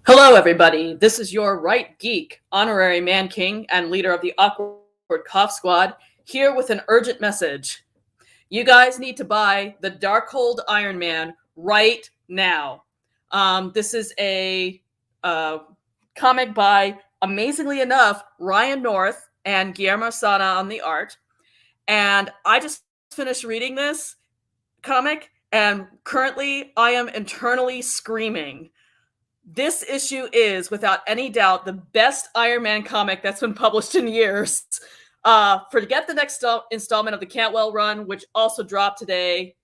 Hello, everybody. This is your Right Geek, honorary man king, and leader of the Awkward Cough Squad, here with an urgent message. You guys need to buy the Darkhold Iron Man right now. This is a comic by, amazingly enough, Ryan North and Guillermo Sana on the art. And I just finished reading this comic, and currently I am internally screaming. This issue is, without any doubt, the best Iron Man comic that's been published in years. Forget the next installment of the Cantwell run, which also dropped today.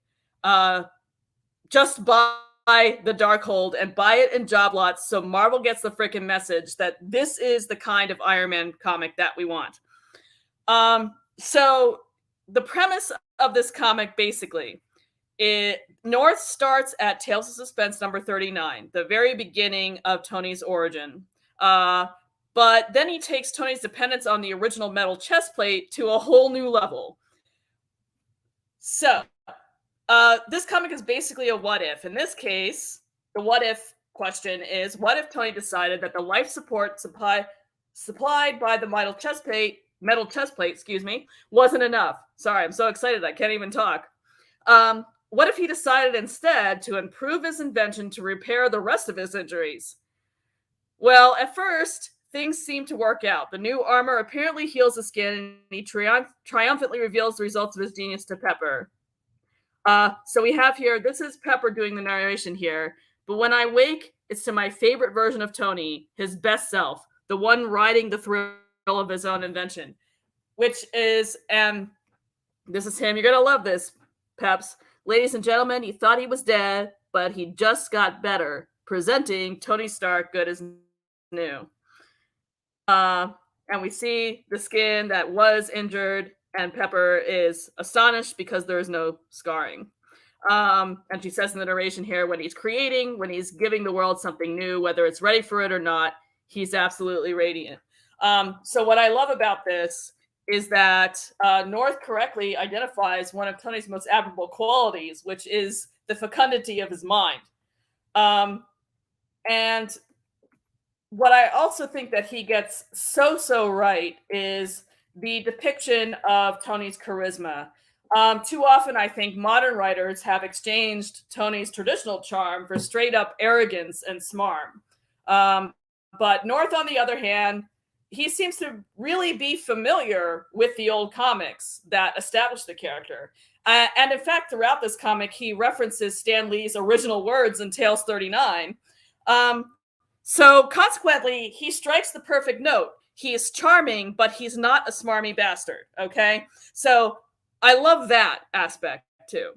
Just buy the Darkhold and buy it in job lots so Marvel gets the freaking message that this is the kind of Iron Man comic that we want. So the premise of this comic, basically, North starts at Tales of Suspense number 39, the very beginning of Tony's origin. But then he takes Tony's dependence on the original metal chest plate to a whole new level. So, this comic is basically a what if. In this case, the what if question is, what if Tony decided that the life support supplied by the metal chest plate, wasn't enough? Sorry, I'm so excited I can't even talk. What if he decided instead to improve his invention to repair the rest of his injuries? Well, at first, things seem to work out. The new armor apparently heals the skin, and he triumphantly reveals the results of his genius to Pepper. So we have here, this is Pepper doing the narration here, but when I wake, it's to my favorite version of Tony, his best self, the one riding the thrill of his own invention, which is, and this is him, you're going to love this, Peps. Ladies and gentlemen, he thought he was dead, but he just got better. Presenting Tony Stark, good as new. And we see the skin that was injured, and Pepper is astonished because there is no scarring. And she says in the narration here, when he's creating, when he's giving the world something new, whether it's ready for it or not, he's absolutely radiant. So what I love about this is that North correctly identifies one of Tony's most admirable qualities, which is the fecundity of his mind. And what I also think that he gets so right is the depiction of Tony's charisma. Too often, I think modern writers have exchanged Tony's traditional charm for straight up arrogance and smarm. But North, on the other hand, he seems to really be familiar with the old comics that established the character. And in fact, throughout this comic, he references Stan Lee's original words in Tales 39. So consequently, he strikes the perfect note. He is charming, but he's not a smarmy bastard, okay? So I love that aspect too.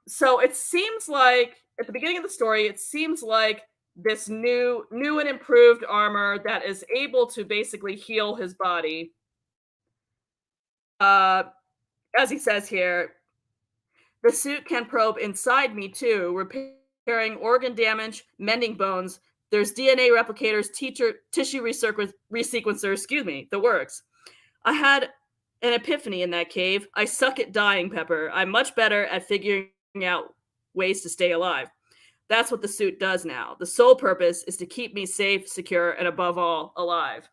So it seems like, at the beginning of the story, it seems like this new and improved armor that is able to basically heal his body. As he says here, the suit can probe inside me too, repairing organ damage, mending bones. There's DNA replicators, tissue resequencers, the works. I had an epiphany in that cave. I suck at dying, Pepper. I'm much better at figuring out ways to stay alive. That's what the suit does now. The sole purpose is to keep me safe, secure, and above all, alive.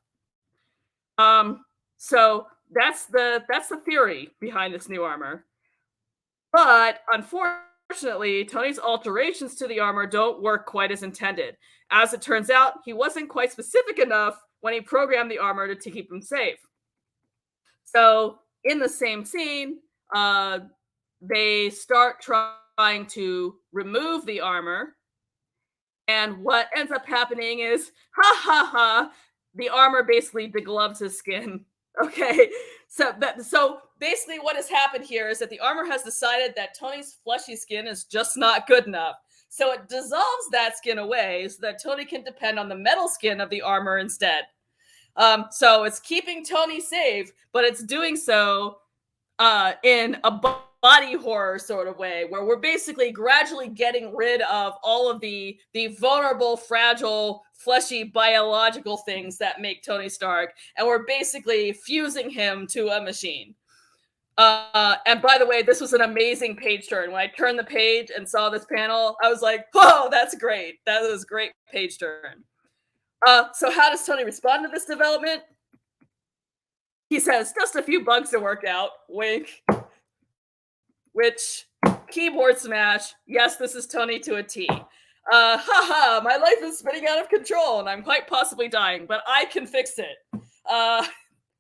So that's the theory behind this new armor. But unfortunately, Tony's alterations to the armor don't work quite as intended. As it turns out, he wasn't quite specific enough when he programmed the armor to keep him safe. So in the same scene, they start trying to remove the armor, and what ends up happening is, the armor basically degloves his skin. Okay, so basically what has happened here is that the armor has decided that Tony's fleshy skin is just not good enough. So it dissolves that skin away so that Tony can depend on the metal skin of the armor instead. So it's keeping Tony safe, but it's doing so in a body horror sort of way, where we're basically gradually getting rid of all of the vulnerable, fragile, fleshy, biological things that make Tony Stark, and we're basically fusing him to a machine. And by the way, this was an amazing page turn. When I turned the page and saw this panel, I was like, "Oh, that's great! That was a great page turn." So how does Tony respond to this development? He says, "Just a few bugs to work out." Wink. Which keyboard smash? Yes, this is Tony to a T. Haha, my life is spinning out of control, and I'm quite possibly dying, but I can fix it.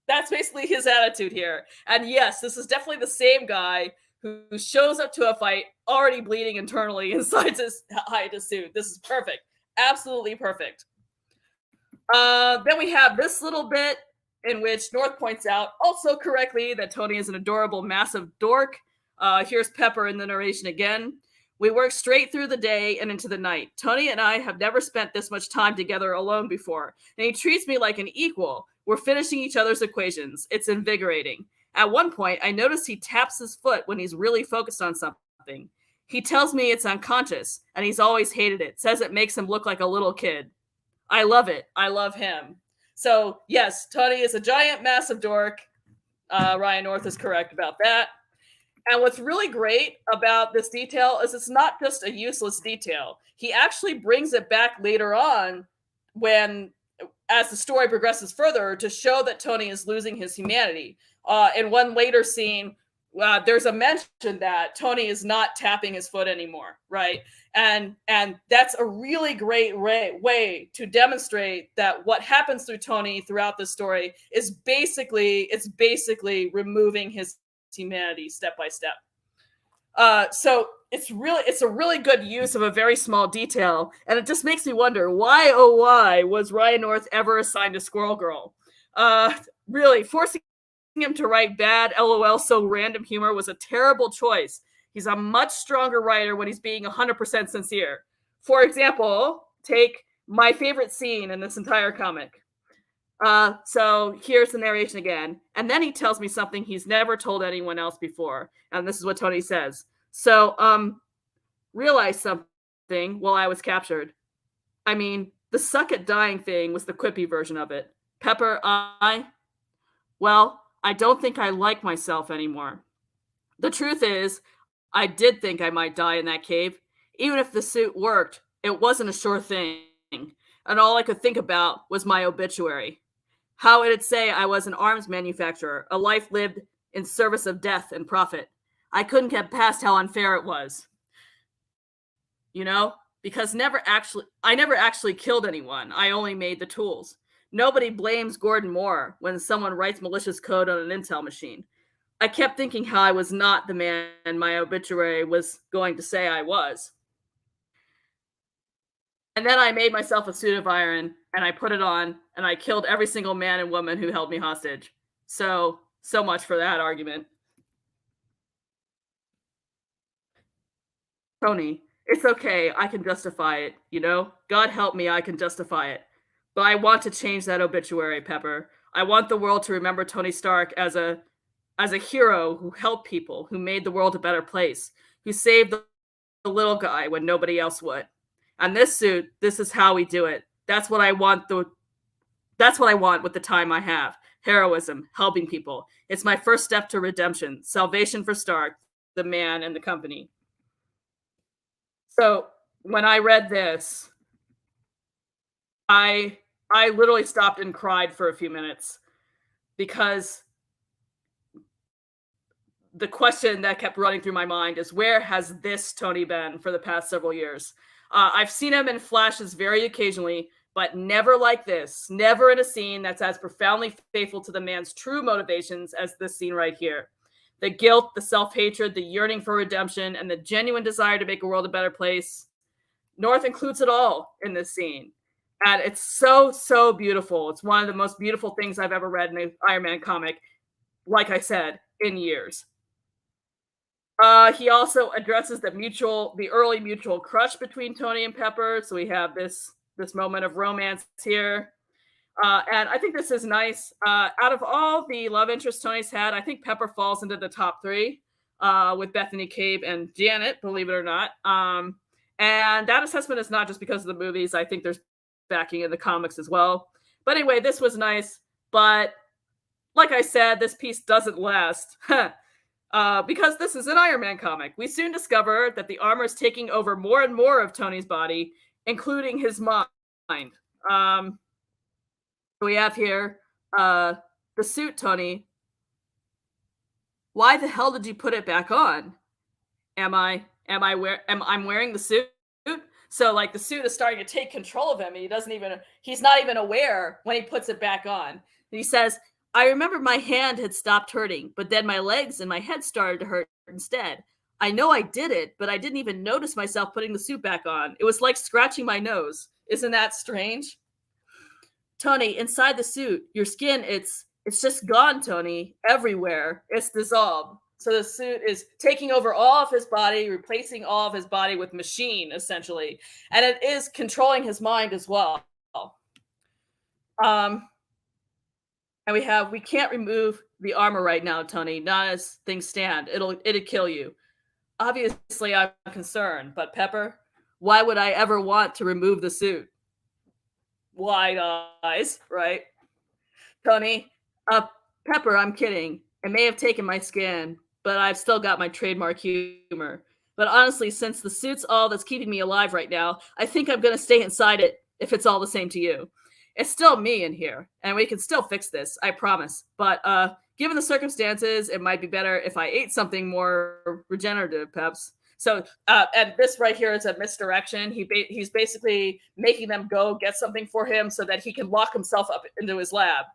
That's basically his attitude here. And yes, this is definitely the same guy who shows up to a fight already bleeding internally inside his suit. This is perfect. Absolutely perfect. Then we have this little bit in which North points out, also correctly, that Tony is an adorable, massive dork. Here's Pepper in the narration again. We work straight through the day and into the night. Tony and I have never spent this much time together alone before, and he treats me like an equal. We're finishing each other's equations. It's invigorating. At one point, I notice he taps his foot when he's really focused on something. He tells me it's unconscious, and he's always hated it. Says it makes him look like a little kid. I love it. I love him. So, yes, Tony is a giant, massive dork. Ryan North is correct about that. And what's really great about this detail is it's not just a useless detail. He actually brings it back later on when, as the story progresses further, to show that Tony is losing his humanity. In one later scene, there's a mention that Tony is not tapping his foot anymore, right? And that's a really great way to demonstrate that what happens through Tony throughout the story is basically removing his humanity step by step. So it's a really good use of a very small detail, and it just makes me wonder why, oh why, was Ryan North ever assigned to Squirrel Girl? Really, forcing him to write bad LOL so random humor was a terrible choice. He's a much stronger writer when he's being 100% sincere. For example, take my favorite scene in this entire comic. So here's the narration again. And then he tells me something he's never told anyone else before. And this is what Tony says. So, realized something while I was captured. I mean, the suck at dying thing was the quippy version of it. Pepper, well, I don't think I like myself anymore. The truth is, I did think I might die in that cave. Even if the suit worked, it wasn't a sure thing. And all I could think about was my obituary. How it'd say I was an arms manufacturer, a life lived in service of death and profit. I couldn't get past how unfair it was. You know, because I never actually killed anyone. I only made the tools. Nobody blames Gordon Moore when someone writes malicious code on an Intel machine. I kept thinking how I was not the man my obituary was going to say I was. And then I made myself a suit of iron, and I put it on, and I killed every single man and woman who held me hostage. So much for that argument. Tony, it's okay. I can justify it, you know? God help me, I can justify it. But I want to change that obituary, Pepper. I want the world to remember Tony Stark as a hero who helped people, who made the world a better place, who saved the little guy when nobody else would. And this suit, this is how we do it. That's what I want with the time I have. Heroism, helping people. It's my first step to redemption, salvation for Stark, the man, and the company. So when I read this, I literally stopped and cried for a few minutes because the question that kept running through my mind is, where has this Tony been for the past several years? I've seen him in flashes very occasionally, but never like this. Never in a scene that's as profoundly faithful to the man's true motivations as this scene right here. The guilt, the self-hatred, the yearning for redemption, and the genuine desire to make a world a better place. North includes it all in this scene. And it's so beautiful. It's one of the most beautiful things I've ever read in an Iron Man comic, like I said, in years. He also addresses the early mutual crush between Tony and Pepper. So we have this moment of romance here. And I think this is nice. Out of all the love interests Tony's had, I think Pepper falls into the top three with Bethany Cabe and Janet, believe it or not. And that assessment is not just because of the movies. I think there's backing in the comics as well. But anyway, this was nice. But like I said, this piece doesn't last. because this is an Iron Man comic, we soon discover that the armor is taking over more and more of Tony's body, including his mind. We have here the suit, Tony. Why the hell did you put it back on? I'm wearing the suit? So like the suit is starting to take control of him. And he's not even aware when he puts it back on. And he says, I remember my hand had stopped hurting, but then my legs and my head started to hurt instead. I know I did it, but I didn't even notice myself putting the suit back on. It was like scratching my nose. Isn't that strange? Tony, inside the suit, your skin, it's just gone, Tony. Everywhere. It's dissolved. So the suit is taking over all of his body, replacing all of his body with machine, essentially. And it is controlling his mind as well. And we can't remove the armor right now, Tony, not as things stand. It'll kill you. Obviously, I'm concerned, but Pepper, why would I ever want to remove the suit? Wide eyes, right? Tony, Pepper, I'm kidding. It may have taken my skin, but I've still got my trademark humor. But honestly, since the suit's all that's keeping me alive right now, I think I'm going to stay inside it if it's all the same to you. It's still me in here, and we can still fix this, I promise. But given the circumstances, it might be better if I ate something more regenerative, Peps. So, and this right here is a misdirection. He's basically making them go get something for him so that he can lock himself up into his lab.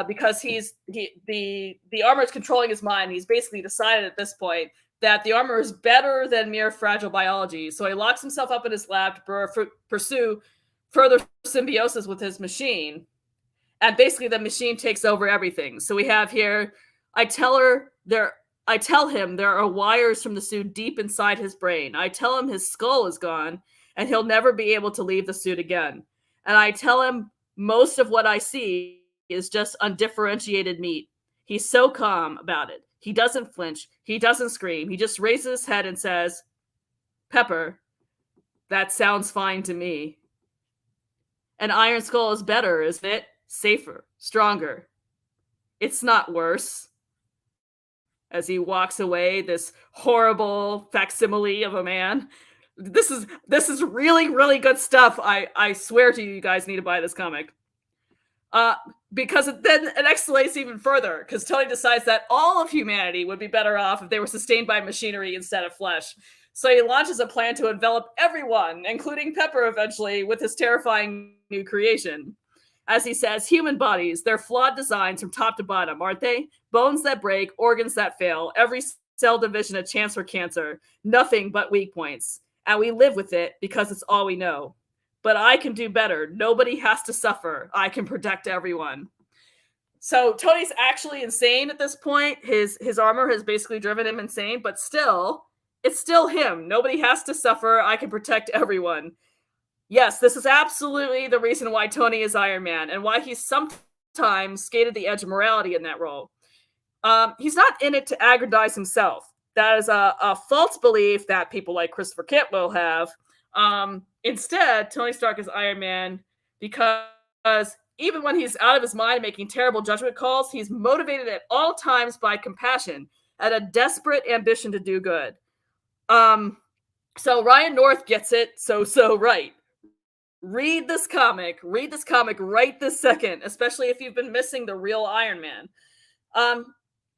Because the armor is controlling his mind. He's basically decided at this point that the armor is better than mere fragile biology. So he locks himself up in his lab to pursue further symbiosis with his machine. And basically the machine takes over everything. So we have here, I tell him there are wires from the suit deep inside his brain. I tell him his skull is gone and he'll never be able to leave the suit again. And I tell him most of what I see is just undifferentiated meat. He's so calm about it. He doesn't flinch. He doesn't scream. He just raises his head and says, Pepper, that sounds fine to me. An Iron Skull is better, isn't it? Safer, stronger. It's not worse. As he walks away, this horrible facsimile of a man. This is really, really good stuff. I swear to you, you guys need to buy this comic. Because then it escalates even further, because Tony decides that all of humanity would be better off if they were sustained by machinery instead of flesh. So he launches a plan to envelop everyone, including Pepper eventually, with his terrifying new creation. As he says, human bodies, they're flawed designs from top to bottom, aren't they? Bones that break, organs that fail, every cell division a chance for cancer, nothing but weak points. And we live with it because it's all we know. But I can do better. Nobody has to suffer. I can protect everyone. So Tony's actually insane at this point. His armor has basically driven him insane, but still, it's still him. Nobody has to suffer. I can protect everyone. Yes, this is absolutely the reason why Tony is Iron Man and why he's sometimes skated the edge of morality in that role. He's not in it to aggrandize himself. That is a false belief that people like Christopher Cantwell have. Instead, Tony Stark is Iron Man because even when he's out of his mind making terrible judgment calls, he's motivated at all times by compassion and a desperate ambition to do good. So Ryan North gets it so right. Read this comic right this second, especially if you've been missing the real Iron Man.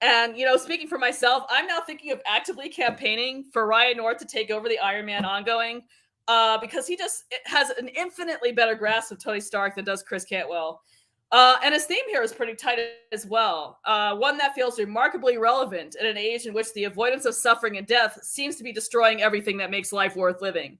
And, speaking for myself, I'm now thinking of actively campaigning for Ryan North to take over the Iron Man ongoing, because he just has an infinitely better grasp of Tony Stark than does Chris Cantwell. And his theme here is pretty tight as well. One that feels remarkably relevant in an age in which the avoidance of suffering and death seems to be destroying everything that makes life worth living.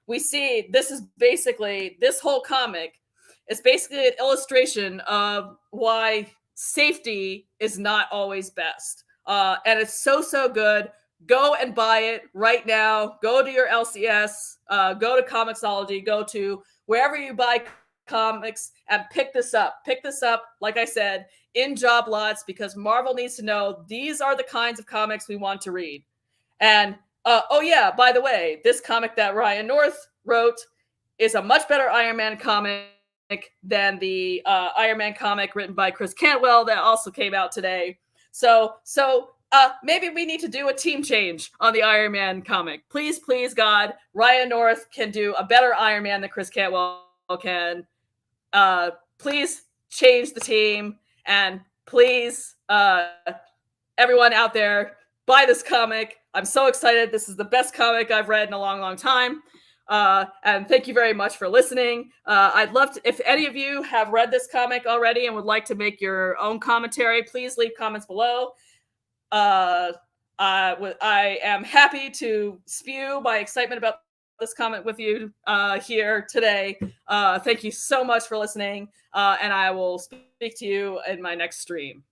We see this whole comic is basically an illustration of why safety is not always best. And it's so good. Go and buy it right now. Go to your LCS, go to Comixology, go to wherever you buy comics and pick this up. Pick this up, like I said, in job lots, because Marvel needs to know these are the kinds of comics we want to read. And oh yeah, by the way, this comic that Ryan North wrote is a much better Iron Man comic than the Iron Man comic written by Chris Cantwell that also came out today. So maybe we need to do a team change on the Iron Man comic. Please, please, God, Ryan North can do a better Iron Man than Chris Cantwell can. Please change the team, and please, everyone out there, buy this comic. I'm so excited. This is the best comic I've read in a long, long time. And thank you very much for listening. I'd love to, if any of you have read this comic already and would like to make your own commentary, please leave comments below. I am happy to spew my excitement about this comic with you here today. Thank you so much for listening, and I will speak to you in my next stream.